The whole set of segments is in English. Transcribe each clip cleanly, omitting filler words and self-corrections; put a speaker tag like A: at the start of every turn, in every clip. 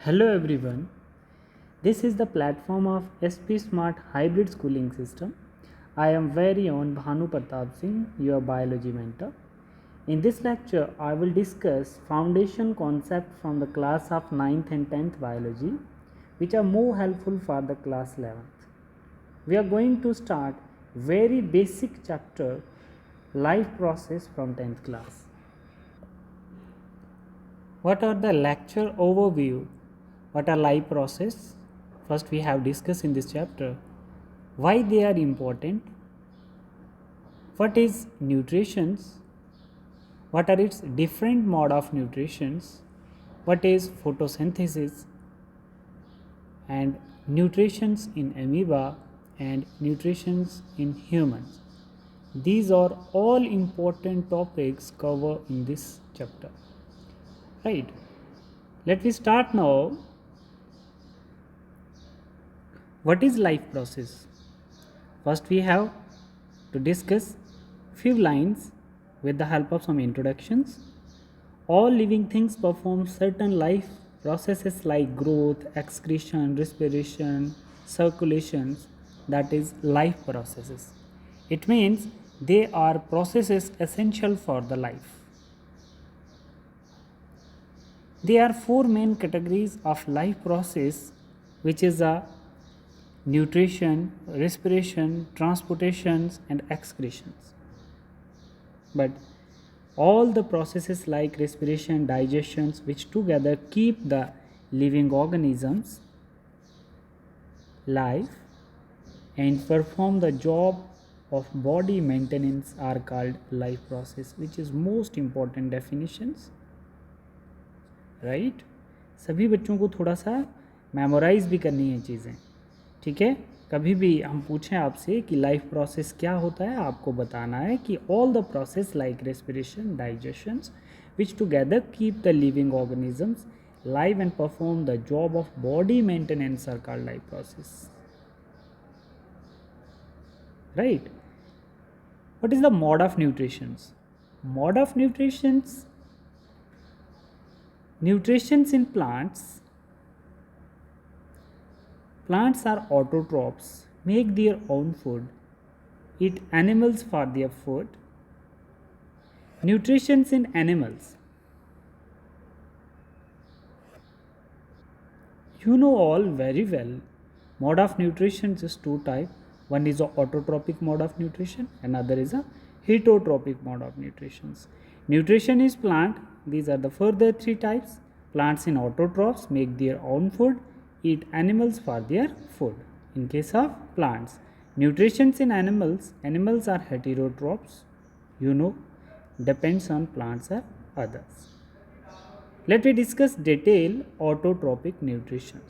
A: Hello everyone. This is the platform of SP Smart Hybrid Schooling System. I am very own Bhanu Pratap Singh, your biology mentor. In this lecture, I will discuss foundation concept from the class of 9th and 10th biology, which are more helpful for the class 11th. We are going to start very basic chapter life process from 10th class. What are the lecture overview? What are life process? First we have discussed in this chapter why they are important, what is nutritions, what are its different mode of nutritions, what is photosynthesis, and nutritions in amoeba and nutritions in humans. These are all important topics covered in this chapter. Right. Let me start now. What is life process? First we have to discuss few lines with the help of some introductions. All living things perform certain life processes like growth, excretion, respiration, circulations, that is life processes. It means they are processes essential for the life. There are four main categories of life process, which is a nutrition, respiration, transportations, and excretions. But all the processes like respiration, digestions, which together keep the living organisms live and perform the job of body maintenance are called life process, which is most important definitions. Right सभी बच्चों को थोड़ा सा memorise भी करनी है चीज़ें, ठीक है। कभी भी हम पूछें आपसे कि लाइफ प्रोसेस क्या होता है, आपको बताना है कि all the process like respiration, digestions which together keep the living organisms live and perform the job of body maintenance are called life process. Right? What is the mode of nutritions? Mode of nutritions in plants are autotrophs, make their own food, eat animals for their food. Nutrition in animals, you know all very well. Mode of nutrition is two types. One is a autotrophic mode of nutrition, another is a heterotrophic mode of nutrition. Nutrition is plant. These are the further three types. Plants in autotrophs make their own food, eat animals for their food. In case of plants, nutrition in animals are heterotrophs. You know, depends on plants or others. Let me discuss detail autotrophic nutrition.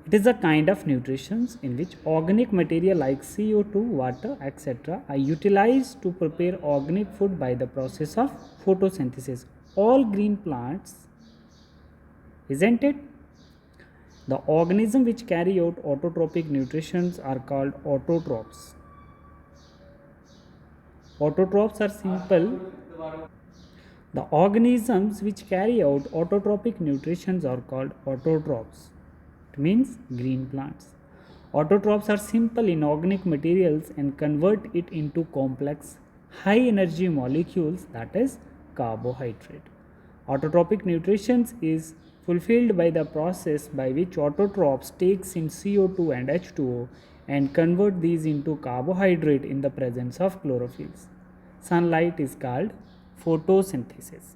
A: It is a kind of nutrition in which organic material like CO2, water, etc. are utilized to prepare organic food by the process of photosynthesis. All green plants, isn't it? The organisms which carry out autotrophic nutrition are called autotrophs. Autotrophs are simple. The organisms which carry out autotrophic nutrition are called autotrophs. It means green plants. Autotrophs are simple inorganic materials and convert it into complex high energy molecules, that is carbohydrate. Autotrophic nutrition is fulfilled by the process by which autotrophs takes in CO2 and H2O and convert these into carbohydrate in the presence of chlorophylls. Sunlight is called photosynthesis.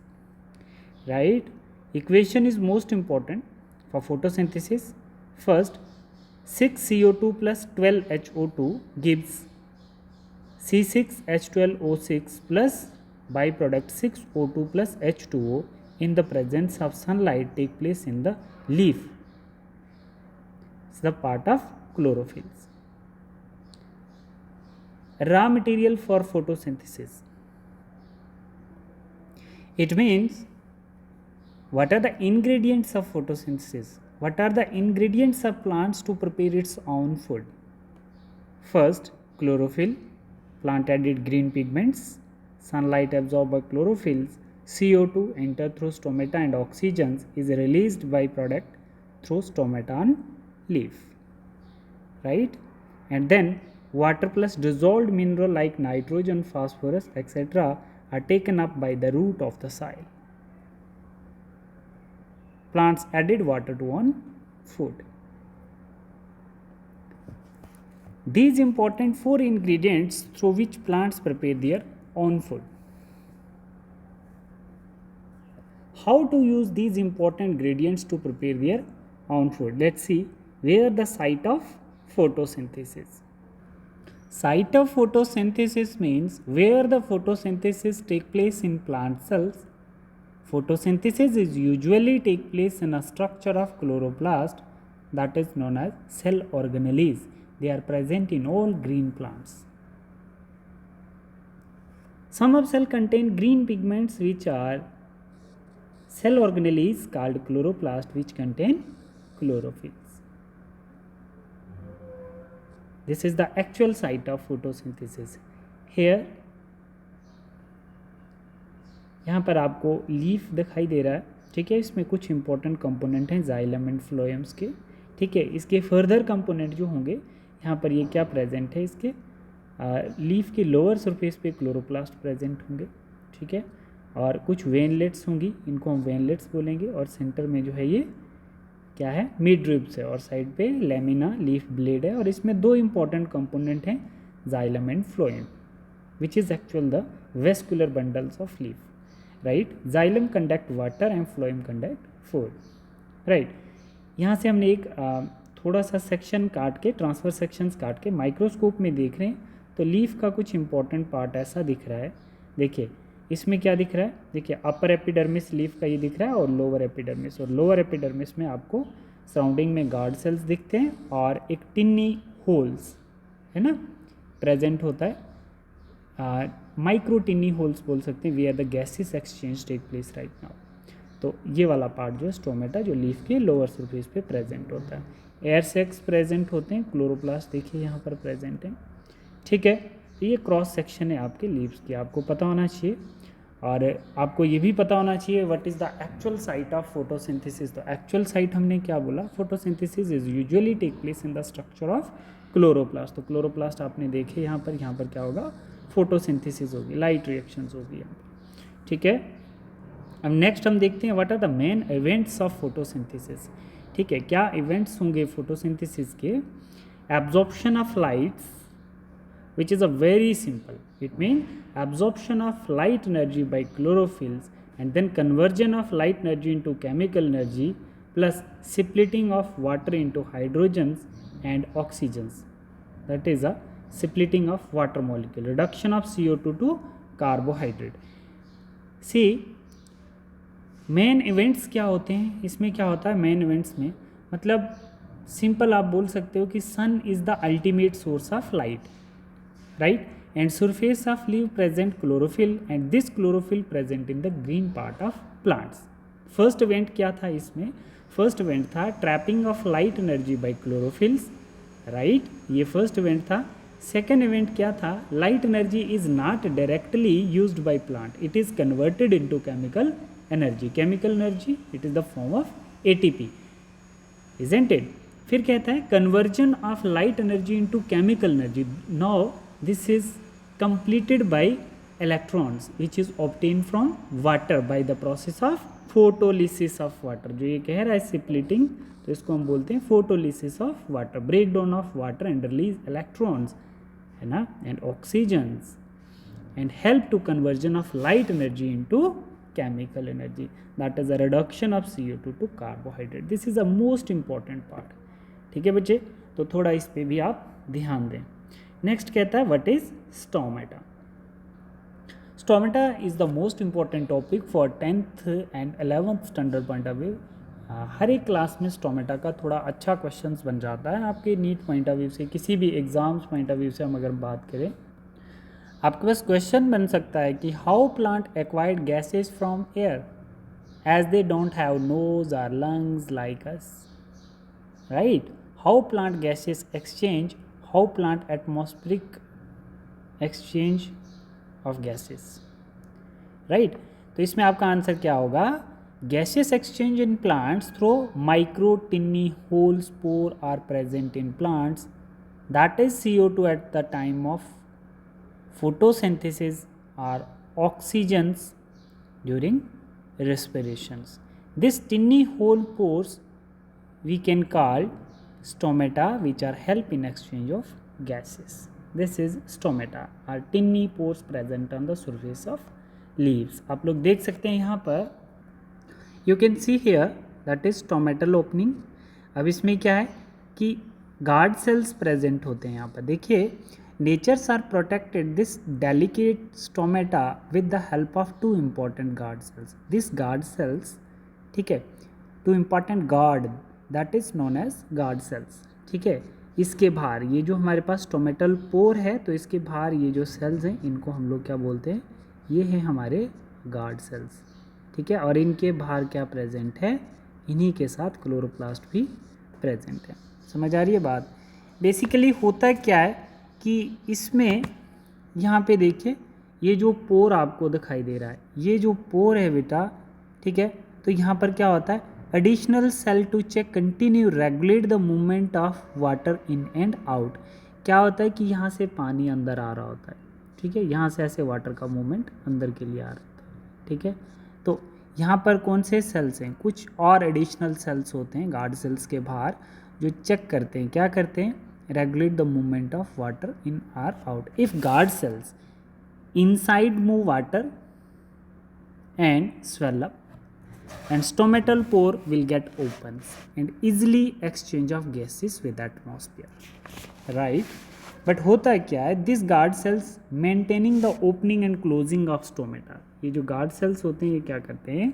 A: Right? Equation is most important for photosynthesis. First, 6 CO2 plus 12 HO2 gives C6H12O6 plus byproduct 6 O2 plus H2O in the presence of sunlight take place in the leaf. It's the part of chlorophylls. Raw material for photosynthesis. It means what are the ingredients of photosynthesis? What are the ingredients of plants to prepare its own food? First, chlorophyll. Plant added green pigments. Sunlight absorbed by chlorophylls CO2 enter through stomata and oxygen is released by product through stomata on leaf, right? And then water plus dissolved mineral like nitrogen, phosphorus, etc. are taken up by the root of the soil. Plants added water to on food. These important 4 ingredients through which plants prepare their own food. How to use these important ingredients to prepare their own food? Let's see where the site of photosynthesis. Site of photosynthesis means where the photosynthesis take place in plant cells. Photosynthesis is usually take place in a structure of chloroplast that is known as cell organelles. They are present in all green plants. Some of cell contain green pigments which are cell organelles called chloroplast which contain chlorophylls. This is the actual site of photosynthesis. Here यहाँ पर आपको leaf दिखाई दे रहा है, ठीक है. इसमें कुछ इंपॉर्टेंट कंपोनेंट हैं जाइलम एंड फ्लोएम्स के, ठीक है. इसके फर्दर कंपोनेंट जो होंगे यहाँ पर ये क्या प्रेजेंट है, इसके लीफ के लोअर सरफेस पे क्लोरोप्लास्ट प्रेजेंट होंगे, ठीक है. और कुछ वेनलेट्स होंगी, इनको हम वेनलेट्स बोलेंगे. और सेंटर में जो है ये क्या है, मिडरिब्स है. और साइड पे लेमिना लीफ ब्लेड है. और इसमें 2 इंपॉर्टेंट कंपोनेंट हैं xylem and phloem which is actual the vascular bundles of leaf, right. Xylem conduct water and phloem conduct food, right. यहाँ से हमने एक थोड़ा सा सेक्शन काट के, ट्रांसफर सेक्शंस काट के माइक्रोस्कोप में देख रहे हैं तो लीफ का कुछ इंपॉर्टेंट पार्ट ऐसा दिख रहा है. देखिए इसमें क्या दिख रहा है, देखिए अपर एपिडर्मिस लीफ का ये दिख रहा है और लोअर एपिडर्मिस. और लोअर एपिडर्मिस में आपको सराउंडिंग में गार्ड सेल्स दिखते हैं और एक टिन्नी होल्स है ना प्रेजेंट होता है. माइक्रो टिन्नी होल्स बोल सकते हैं, we are the gases exchange take place right now. तो ये वाला पार्ट जो है स्टोमेटा जो लीफ के लोअर सरफेस पे प्रेजेंट होता है. एयर सेक्स प्रेजेंट होते हैं, क्लोरोप्लास्ट देखिए यहाँ पर प्रेजेंट है, ठीक है. ये क्रॉस सेक्शन है आपके लीव्स की, आपको पता होना चाहिए. और आपको ये भी पता होना चाहिए what is the actual site of photosynthesis. तो एक्चुअल साइट हमने क्या बोला, photosynthesis is usually take place in the structure of chloroplast. तो क्लोरोप्लास्ट आपने देखे यहाँ पर क्या होगा, फोटोसिंथेसिस होगी, लाइट रिएक्शंस होगी यहाँ पर, ठीक है. अब नेक्स्ट हम देखते हैं what are the main events of photosynthesis, ठीक है. क्या इवेंट्स होंगे फोटोसिंथेसिस के, absorption of lights which is a very simple, it means absorption of light energy by chlorophylls and then conversion of light energy into chemical energy plus splitting of water into hydrogens and oxygens, that is a splitting of water molecule, reduction of CO2 to carbohydrate. See main events क्या होते हैं, इसमें क्या होता है main events में, मतलब simple आप बोल सकते हो कि sun is the ultimate source of light, right, and surface of leaf present chlorophyll and this chlorophyll present in the green part of plants. First event क्या था इसमें, first event था trapping of light energy by chlorophylls, right, ये first event था. Second event क्या था, light energy is not directly used by plant, it is converted into chemical energy. Chemical energy it is the form of ATP, isn't it. फिर कहता है conversion of light energy into chemical energy. Now this is completed by electrons which is obtained from water by the process of photolysis of water. जो ये कह रहा है splitting, तो इसको हम बोलते हैं photolysis of water, breakdown of water and release electrons है ना and oxygens and help to conversion of light energy into chemical energy, that is a reduction of CO2 to carbohydrate. This is a most important part, ठीक है बच्चे. तो थोड़ा इस पे भी आप ध्यान दें. नेक्स्ट कहता है what is stomata. Stomata is the most important topic for 10th and 11th standard point of view. हर एक क्लास में स्टोमेटा का थोड़ा अच्छा क्वेश्चंस बन जाता है आपके नीट पॉइंट ऑफ व्यू से, किसी भी एग्जाम्स पॉइंट ऑफ व्यू से हम अगर बात करें, आपके पास क्वेश्चन बन सकता है कि how plant acquired gases from air as they don't have nose और lungs like us, right. How plant gases exchange, how plant atmospheric exchange of gases, right. तो इसमें आपका आंसर क्या होगा? gaseous exchange in plants through micro tiny hole spore are present in plants, that is CO2 at the time of photosynthesis or oxygens during respirations. This tiny hole pores we can call stomata, which are help in exchange of gases. This is stomata, are tiny pores present on the surface of leaves. आप लोग देख सकते हैं यहाँ पर, you can see here that is stomatal opening. अब इसमें क्या है कि गार्ड सेल्स प्रेजेंट होते हैं यहाँ पर. देखिए, natures are protected this delicate stomata with the help of two important guard cells. This guard cells, ठीक है, two important guard that is known as guard cells. ठीक है, इसके बाहर ये जो हमारे पास स्टोमेटल पोर है, तो इसके बाहर ये जो सेल्स हैं इनको हम लोग क्या बोलते हैं? ये है हमारे गार्ड सेल्स. ठीक है, और इनके बाहर क्या प्रेजेंट है? इन्हीं के साथ क्लोरोप्लास्ट भी प्रेजेंट है. समझ आ रही है बात? बेसिकली होता क्या है कि इसमें यहाँ पे देखिए, ये जो पोर आपको दिखाई दे रहा है, ये जो पोर है बेटा, ठीक है, तो यहाँ पर क्या होता है? Additional cell to check continue regulate the movement of water in and out. क्या होता है कि यहाँ से पानी अंदर आ रहा होता है, ठीक है, यहाँ से ऐसे वाटर का मूवमेंट अंदर के लिए आ रहा होता है. ठीक है, तो यहाँ पर कौन से सेल्स हैं? कुछ और एडिशनल सेल्स होते हैं गार्ड सेल्स के बाहर, जो चेक करते हैं, क्या करते हैं? Regulate the movement of water in are out. If guard cells inside move water and swell up, and stomatal pore will get opens and easily exchange of gases with atmosphere, right? But होता है क्या है? This guard cells maintaining the opening and closing of stomata. ये जो guard cells होते हैं ये क्या करते हैं?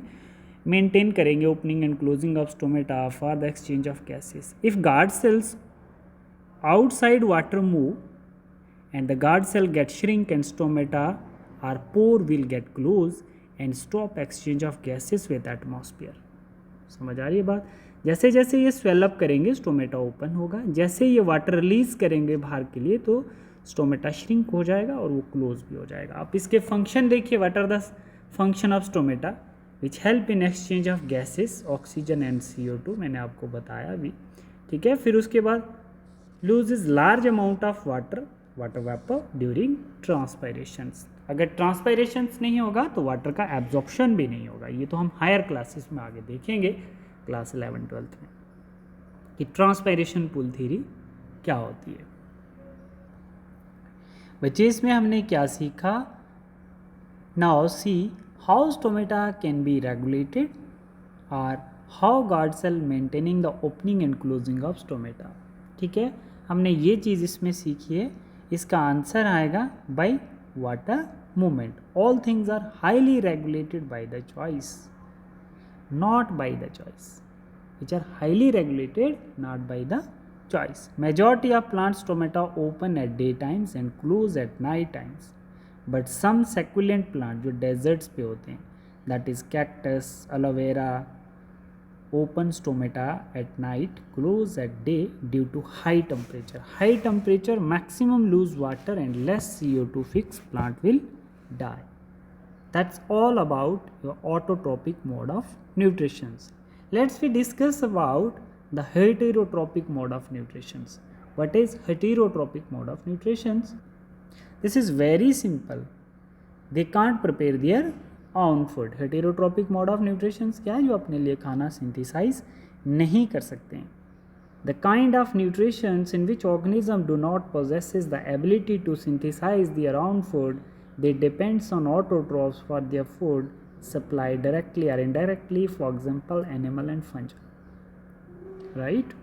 A: मेंटेन करेंगे opening and closing of stomata for the exchange of gases. If guard cells outside water move and the guard cell get shrink and stomata or pore will get closed and stop exchange of gases with atmosphere. समझ आ रही है बात? जैसे जैसे ये swell up करेंगे stomata open होगा, जैसे ये वाटर रिलीज करेंगे बाहर के लिए तो स्टोमेटा श्रिंक हो जाएगा और वो क्लोज भी हो जाएगा. आप इसके फंक्शन देखिए, what are the function of stomata? Which help in exchange of gases, oxygen and CO2, मैंने आपको बताया अभी. ठीक है, फिर उसके बाद loses large amount of water vapour during transpirations. अगर ट्रांसपायरेशंस नहीं होगा तो वाटर का एब्जॉर्प्शन भी नहीं होगा. ये तो हम हायर क्लासेस में आगे देखेंगे, क्लास 11-12 में, कि ट्रांसपायरेशन पूल थ्योरी क्या होती है. बच्चे इसमें हमने क्या सीखा? Now see how stomata can be regulated और how guard cell maintaining the opening and closing of stomata. ठीक है, हमने ये चीज़ इसमें सीखी है. इसका आंसर आएगा bye water movement. All things are highly regulated by the choice, not by the choice, which are highly regulated, not by the choice. Majority of plant stomata open at day times and close at night times, but some succulent plant जो deserts पे होते हैं, that is cactus, aloe vera, open stomata at night, close at day due to high temperature. High temperature, maximum lose water and less CO2 fix, plant will die. That's all about your autotrophic mode of nutrition. Let's we discuss about the heterotrophic mode of nutrition. What is heterotrophic mode of nutrition? This is very simple. They can't prepare their own food. Heterotrophic mode of nutrition क्या है? जो अपने लिए खाना synthesise नहीं कर सकते हैं. The kind of nutrition in which organism do not possesses the ability to synthesise their own food, they depends on autotrophs for their food supply directly और indirectly, for example animal and fungal. Right,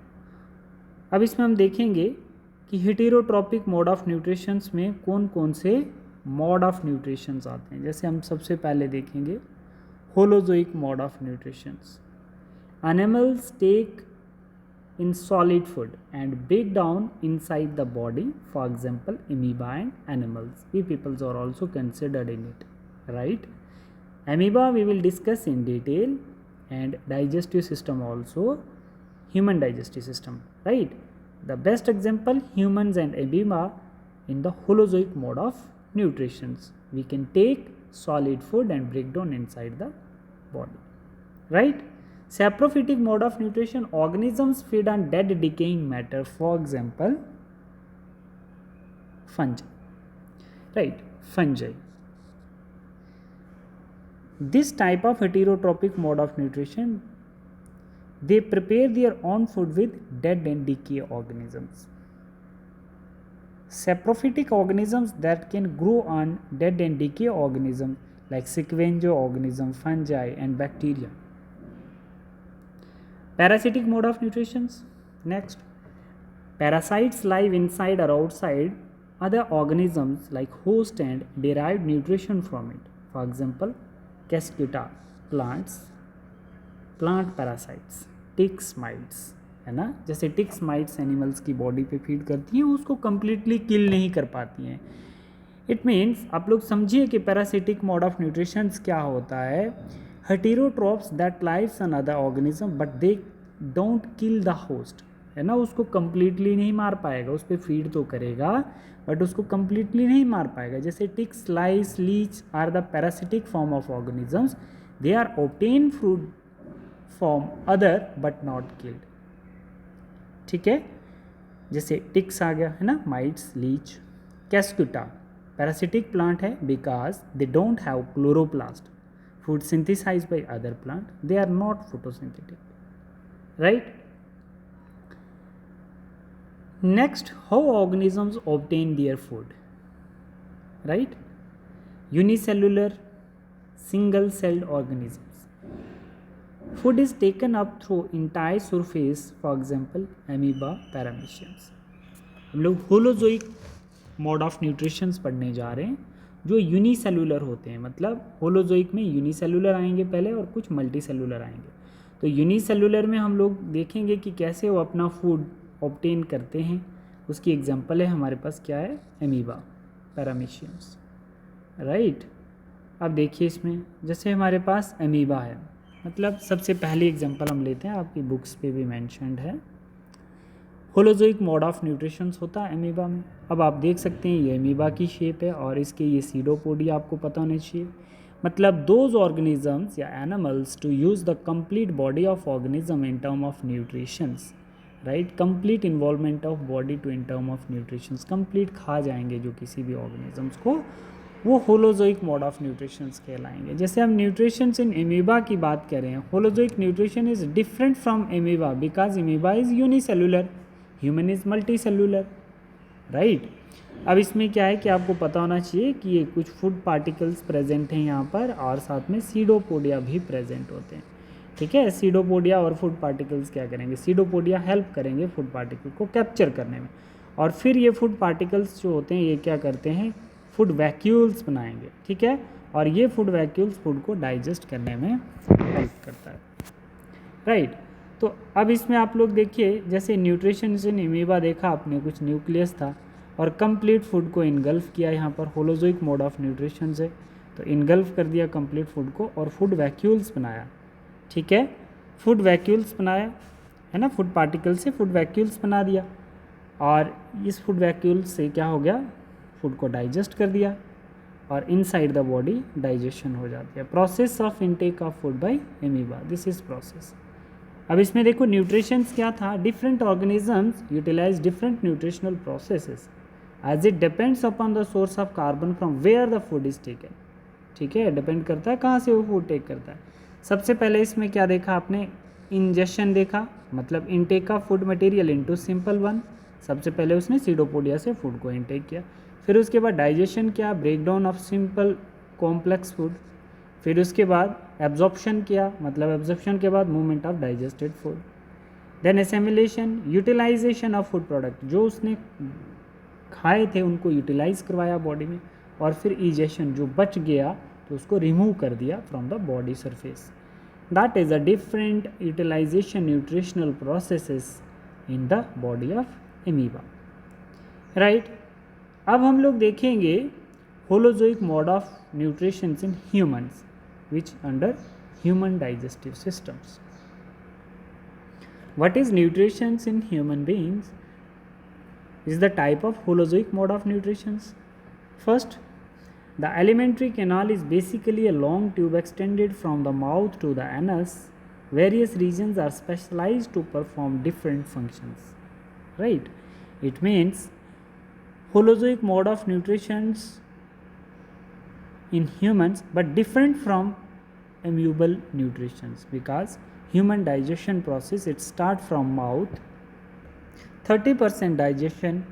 A: अब इसमें हम देखेंगे कि heterotrophic mode of nutrition में कौन कौन से मोड ऑफ न्यूट्रिशंस आते हैं. जैसे हम सबसे पहले देखेंगे holozoic mode of nutritions. Animals take in solid food and break down inside the body, for example amoeba and animals. We peoples are also considered in it, right? Amoeba we will discuss in detail, and digestive system also, human digestive system, right? The best example, humans and amoeba in the holozoic mode of nutritions. We can take solid food and break down inside the body, right? Saprophytic mode of nutrition, organisms feed on dead decaying matter, for example fungi, right? Fungi. This type of heterotrophic mode of nutrition, they prepare their own food with dead and decay organisms. Saprophytic organisms that can grow on dead and decay organisms like scavenger organisms, fungi and bacteria. Parasitic mode of nutrition. Next, parasites live inside or outside other organisms like host and derive nutrition from it. For example, Cascuta plants, plant parasites, ticks, mites, है ना. जैसे ticks mites animals की body पे feed करती हैं, उसको completely किल नहीं कर पाती हैं. इट मीन्स आप लोग समझिए कि पैरासिटिक मोड ऑफ न्यूट्रिशंस क्या होता है. Heterotrophs that lives on other organism but they don't kill the host, है ना. उसको कम्प्लीटली नहीं मार पाएगा, उस पर फीड तो करेगा बट उसको कम्प्लीटली नहीं मार पाएगा. जैसे ticks, lice, leech are the parasitic form of organisms. They are obtain food from other but not killed. ठीक है, जैसे टिक्स आ गया, है ना, mites, leech. Cuscuta parasitic plant है because they don't have chloroplast, food synthesize by other plant, they are not photosynthetic, right. Next, how organisms obtain their food, right? Unicellular, single-celled organisms. Food is taken up through entire surface, for example, amoeba, parameciums. हम लोग holozoic mode of nutritions पढ़ने जा रहे हैं जो unicellular होते हैं. मतलब होलोजोइक में यूनिसेलुलर आएंगे पहले और कुछ मल्टीसेलुलर आएंगे. तो यूनिसेलुलर में हम लोग देखेंगे कि कैसे वो अपना फूड ऑब्टेन करते हैं. उसकी एग्जांपल है हमारे पास क्या है, एमीबा, पैरामीशियम्स, राइट. अब देखिए इसमें जैसे हमारे पास एमीबा है, मतलब सबसे पहली एग्जांपल हम लेते हैं, आपकी बुक्स पे भी मेंशन्ड है. होलोजोइक मोड ऑफ न्यूट्रिशंस होता है एमीबा में. अब आप देख सकते हैं ये एमीबा की शेप है और इसके ये सीडोपोडिया आपको पता होना चाहिए. मतलब दोज ऑर्गेनिजम्स या animals to use the complete body of organism in term of nutritions, right. Complete involvement of body to in term of nutritions, complete खा जाएंगे जो किसी भी ऑर्गेनिजम्स को, वो होलोजोइक मोड ऑफ न्यूट्रिशंस कहलाएंगे. जैसे हम न्यूट्रिशंस इन एमीबा की बात करें, holozoic nutrition is different from amoeba because amoeba is unicellular, human is multicellular, right. अब इसमें क्या है कि आपको पता होना चाहिए कि ये कुछ फूड पार्टिकल्स प्रेजेंट हैं यहाँ पर और साथ में सीडोपोडिया भी प्रेजेंट होते हैं. ठीक है, सीडोपोडिया और फूड पार्टिकल्स क्या करेंगे, सीडोपोडिया हेल्प करेंगे फूड पार्टिकल को कैप्चर करने में, और फिर ये फूड पार्टिकल्स जो होते हैं ये क्या करते हैं, फूड वैक्यूल्स बनाएंगे. ठीक है, और ये फूड वैक्यूल्स फूड को डाइजेस्ट करने में हेल्प करता है, राइट. तो अब इसमें आप लोग देखिए, जैसे न्यूट्रिशन इन एमीबा देखा आपने, कुछ न्यूक्लियस था और कंप्लीट फूड को इनगल्फ किया. यहाँ पर होलोजोइक मोड ऑफ न्यूट्रिशन है तो इनगल्फ कर दिया कंप्लीट फूड को और फूड वैक्यूल्स बनाया. ठीक है, फूड वैक्यूल्स बनाया, है ना, फूड पार्टिकल से फूड वैक्यूल्स बना दिया और इस फूड वैक्यूल से क्या हो गया, फूड को डाइजेस्ट कर दिया और इनसाइड द बॉडी डाइजेशन हो जाती है. Process of intake of food by amoeba, this is process. अब इसमें देखो न्यूट्रिशंस क्या था, different organisms utilize different nutritional processes as it depends upon the source of carbon from where the food is taken. ठीक है, depend करता है कहाँ से वो फूड टेक करता है. सबसे पहले इसमें क्या देखा आपने, इंजेक्शन देखा, मतलब intake of food material into simple one. सबसे पहले उसने सीडोपोडिया से फूड को इनटेक किया. फिर उसके बाद डाइजेशन किया, breakdown of simple complex food. फिर उसके बाद एब्जॉर्प्शन किया, मतलब एब्जॉर्प्शन के बाद movement of digested food. Then assimilation, utilization of food product, जो उसने खाए थे उनको यूटिलाइज करवाया बॉडी में. और फिर इजेशन, जो बच गया तो उसको रिमूव कर दिया from the body surface. That is a different utilization nutritional processes in the body of amoeba, right. अब हम लोग देखेंगे holozoic mode of nutrition in humans which under human digestive systems. What is nutrition in human beings is the type of holozoic mode of nutrition. First, The alimentary canal is basically a long tube extended from the mouth to the anus. Various regions are specialized to perform different functions. Right? It means Holozoic mode of nutrition in humans, but different from amoebal nutrition, because human digestion process it start from mouth. 30% digestion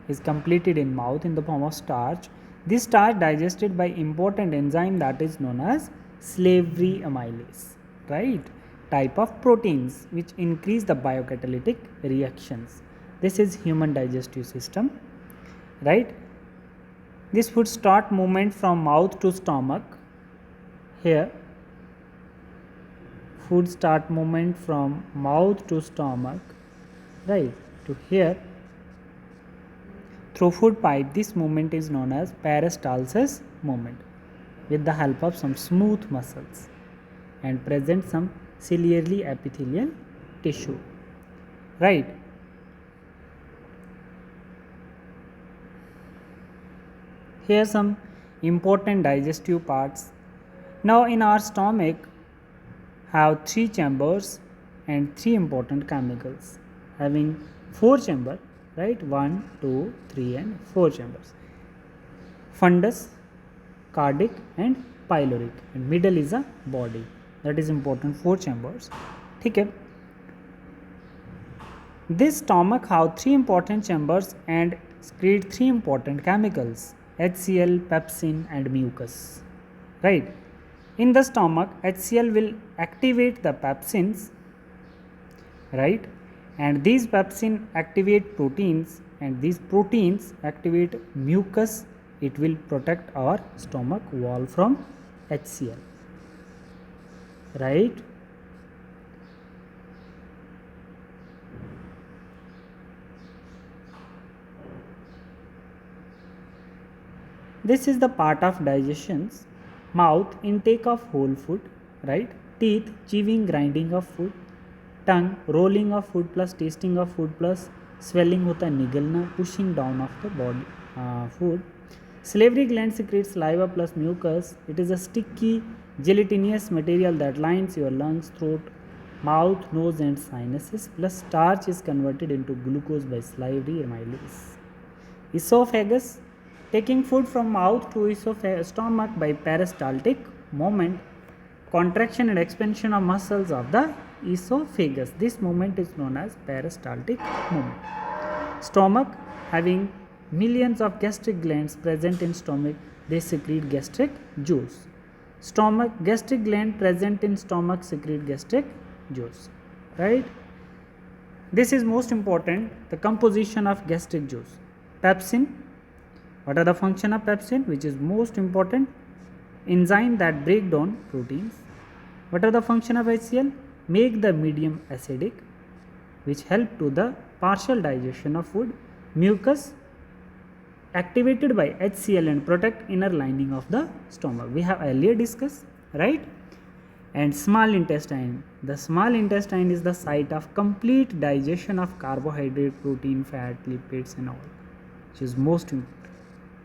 A: is completed in mouth in the form of starch. This starch digested by important enzyme that is known as slavery amylase, right? Type of proteins which increase the biocatalytic reactions. This is human digestive system, right? This would start movement from mouth to stomach. Here, food start movement from mouth to stomach, right? To here. Through food pipe, this movement is known as peristalsis movement with the help of some smooth muscles and present some ciliary epithelial tissue, right? Here some important digestive parts. Now in our stomach have 3 chambers and 3 important chemicals having 4 chambers, right? 1, 2, 3 and 4 chambers. Fundus, cardiac and pyloric, and middle is a body. That is important, 4 chambers. Okay. This stomach have 3 important chambers and secrete 3 important chemicals: HCl, pepsin and mucus, right? In the stomach, HCl will activate the pepsins, right? And these pepsin activate proteins, and these proteins activate mucus. It will protect our stomach wall from HCl, right? This is the part of digestions. Mouth, intake of whole food, right? Teeth, chewing, grinding of food. Tongue, rolling of food plus tasting of food plus swelling होता है, निगलना, pushing down of the body food. Salivary gland secretes saliva plus mucus. It is a sticky, gelatinous material that lines your lungs, throat, mouth, nose and sinuses. Plus starch is converted into glucose by salivary amylase. Esophagus, taking food from mouth to stomach by peristaltic movement, contraction and expansion of muscles of the esophagus. This movement is known as peristaltic movement. Stomach, having millions of gastric glands present in stomach, they secrete gastric juice. Stomach, gastric gland present in stomach secrete gastric juice, right? This is most important, the composition of gastric juice. Pepsin, what are the function of pepsin, which is most important? Enzyme that break down proteins. What are the function of HCl? Make the medium acidic, which help to the partial digestion of food. Mucus, activated by HCl and protect inner lining of the stomach. We have earlier discussed, right? And small intestine. The small intestine is the site of complete digestion of carbohydrate, protein, fat, lipids and all, which is most important.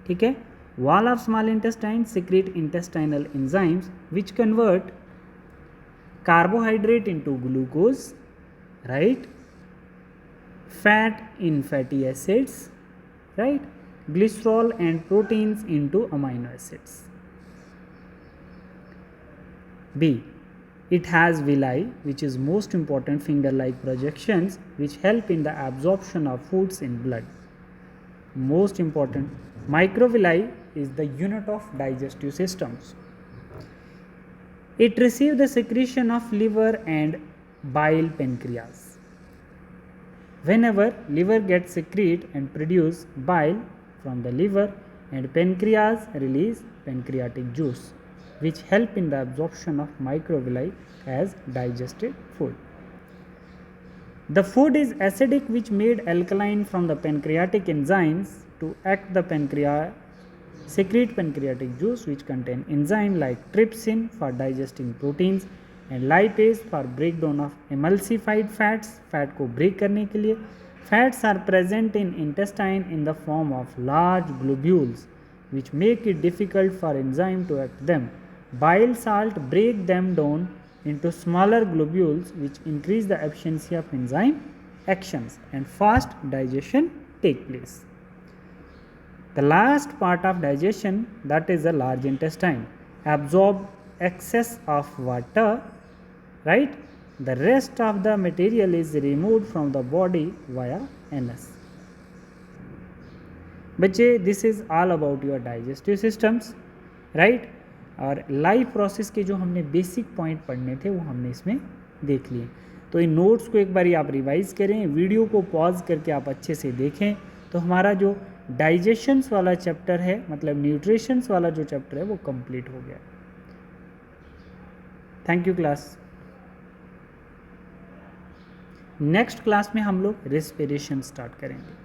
A: Okay? Wall of small intestine secrete intestinal enzymes which convert carbohydrate into glucose, right? Fat in fatty acids, right? Glycerol and proteins into amino acids. B. It has villi, which is most important, finger-like projections which help in the absorption of foods in blood. Most important, microvilli is the unit of digestive systems. It receives the secretion of liver and bile pancreas. Whenever liver gets secrete and produce bile from the liver, and pancreas release pancreatic juice, which help in the absorption of microvilli as digested food. The food is acidic, which made alkaline from the pancreatic enzymes to act the pancreas secrete pancreatic juice, which contain enzyme like trypsin for digesting proteins and lipase for breakdown of emulsified fats. Fat को break करने के लिए. Fats are present in intestine in the form of large globules which make it difficult for enzyme to act them. Bile salt break them down into smaller globules which increase the efficiency of enzyme actions and fast digestion take place. The last part of digestion, that is the large intestine, absorb excess of water, right? The rest of the material is removed from the body via anus. बच्चे, this is all about your digestive systems, right. और life process के जो हमने basic point पढ़ने थे वो हमने इसमें देख लिए। तो इन नोट्स को एक बार आप रिवाइज करें, वीडियो को पॉज करके आप अच्छे से देखें, तो हमारा जो डाइजेशंस वाला चैप्टर है, मतलब न्यूट्रिशंस वाला जो चैप्टर है वो कंप्लीट हो गया। Thank you class. Next class में हम लोग रेस्पिरेशन स्टार्ट करेंगे।